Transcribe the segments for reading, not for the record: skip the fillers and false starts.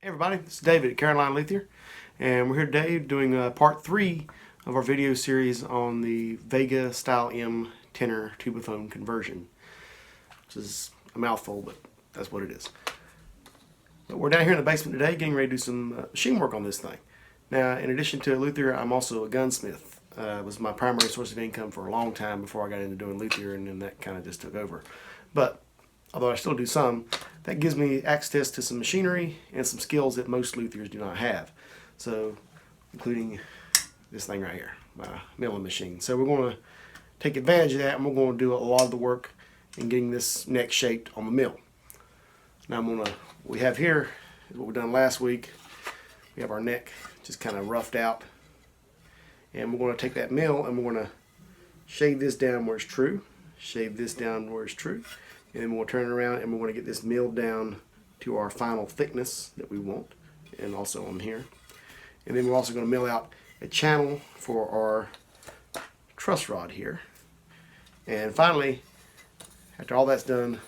Hey everybody, this is David at Caroline Luthier, and we're here today doing part 3 of our video series on the Vega Style M Tenor Tubaphone Conversion, which is a mouthful, but that's what it is. But we're down here in the basement today getting ready to do some machine work on this thing. Now, in addition to a luthier, I'm also a gunsmith. It was my primary source of income for a long time before I got into doing luthier, and then that kind of just took over. But although I still do some, that gives me access to some machinery and some skills that most luthiers do not have. So, including this thing right here, my milling machine. So we're going to take advantage of that, and we're going to do a lot of the work in getting this neck shaped on the mill. Now what we have here is what we done last week. We have our neck just kind of roughed out, and we're going to take that mill and we're going to shave this down where it's true, shave this down where it's true, and then we'll turn it around and we're going to get this milled down to our final thickness that we want, and also on here. And then we're also going to mill out a channel for our truss rod here. And finally, after all that's done,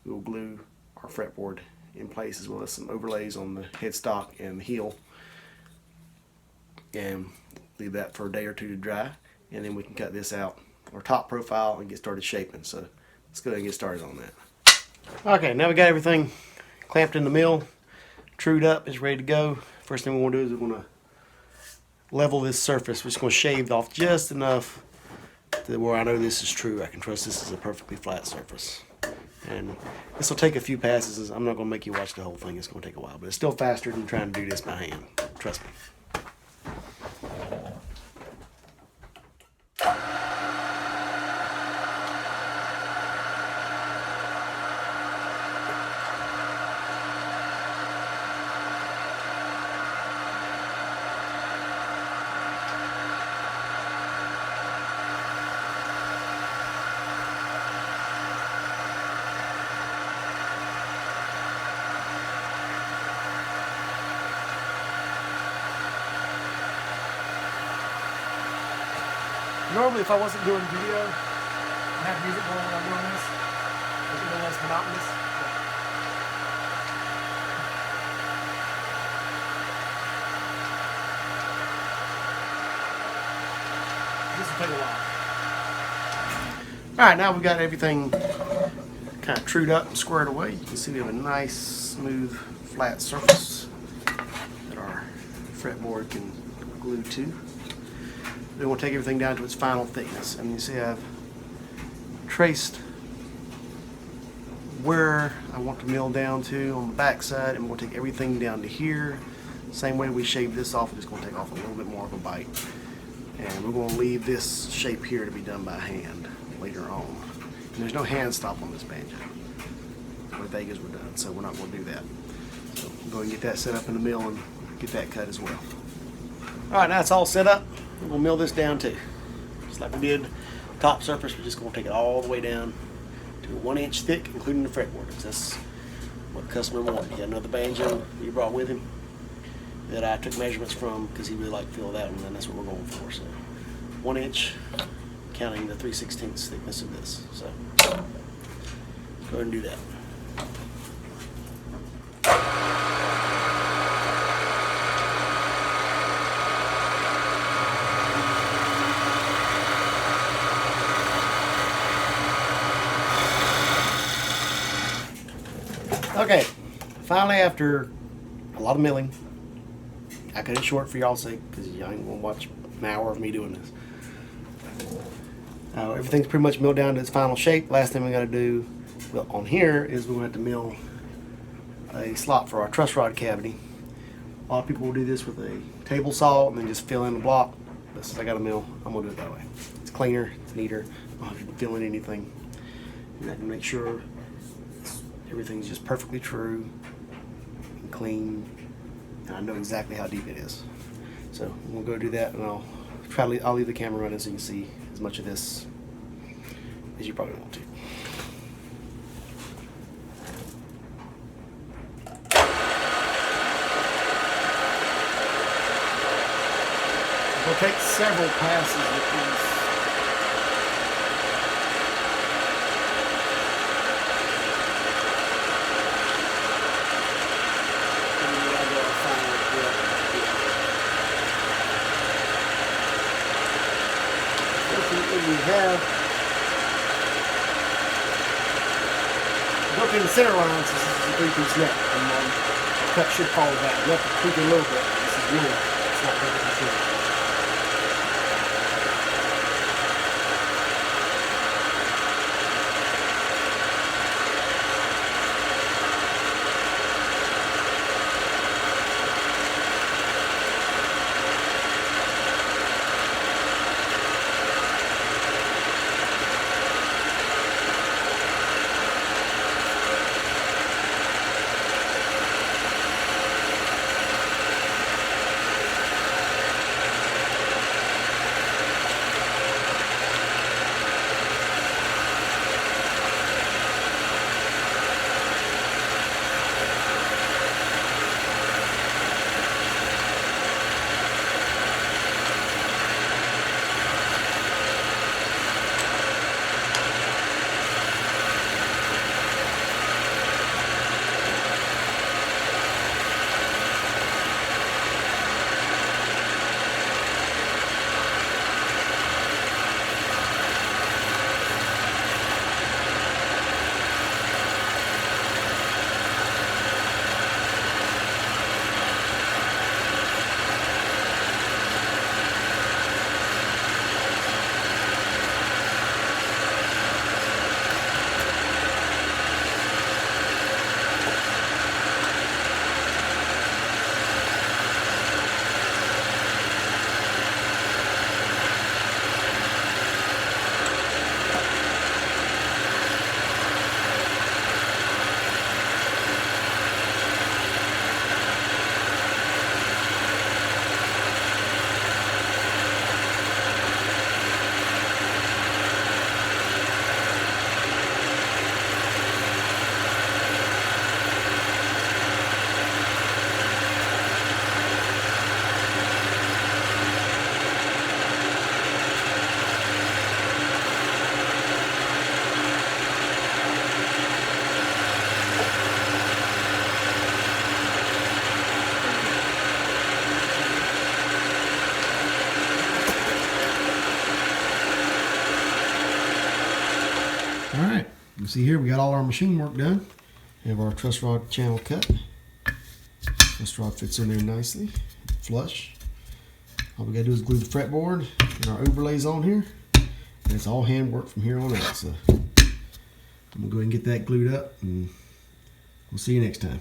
we will glue our fretboard in place, as well as some overlays on the headstock and the heel, and leave that for a day or two to dry, and then we can cut this out, our top profile, and get started shaping. So let's go ahead and get started on that. Okay, now we got everything clamped in the mill, trued up, it's ready to go. First thing we want to do is we're going to level this surface. We're just going to shave off just enough to where I know this is true. I can trust this is a perfectly flat surface. And this will take a few passes. I'm not going to make you watch the whole thing. It's going to take a while, but it's still faster than trying to do this by hand. Trust me. Normally, if I wasn't doing video, I'd have music going when I'm doing this. It's a little less monotonous. This will take a while. Alright, now we've got everything kind of trued up and squared away. You can see we have a nice, smooth, flat surface that our fretboard can glue to. Then we'll take everything down to its final thickness. And you see I've traced where I want to mill down to on the back side, and we'll take everything down to here. Same way we shaved this off, we're just going to take off a little bit more of a bite. And we're going to leave this shape here to be done by hand later on. And there's no hand stop on this banjo. The way Vegas were done, so we're not going to do that. So we'll go ahead and get that set up in the mill and get that cut as well. Alright, now it's all set up. We'll mill this down too. Just like we did top surface, we're just going to take it all the way down to 1 inch thick, including the fretboard, because that's what the customer wanted. He had another banjo he brought with him that I took measurements from because he really liked the feel of that one, and that's what we're going for. So 1 inch, counting the 3/16 thickness of this. So let's go ahead and do that. Okay, finally, after a lot of milling, I cut it short for y'all's sake because y'all ain't gonna watch an hour of me doing this. Everything's pretty much milled down to its final shape. Last thing we gotta do, well, on here is we're gonna have to mill a slot for our truss rod cavity. A lot of people will do this with a table saw and then just fill in the block. But since I got a mill, I'm gonna do it that way. It's cleaner, it's neater. I don't have to fill in anything, and I can make sure everything's just perfectly true and clean, and I know exactly how deep it is. So we'll go do that, and I'll leave the camera running so you can see as much of this as you probably want to. We'll take several passes with these. we have. Go through the center lines. This is a 3-piece neck. And the cut should follow that. You have to tweak it a little bit. This is wool. It's not perfectly true. Alright, you can see here we got all our machine work done. We have our truss rod channel cut. Truss rod fits in there nicely, flush. All we gotta do is glue the fretboard and our overlays on here. And it's all handwork from here on out. So I'm gonna go ahead and get that glued up, and we'll see you next time.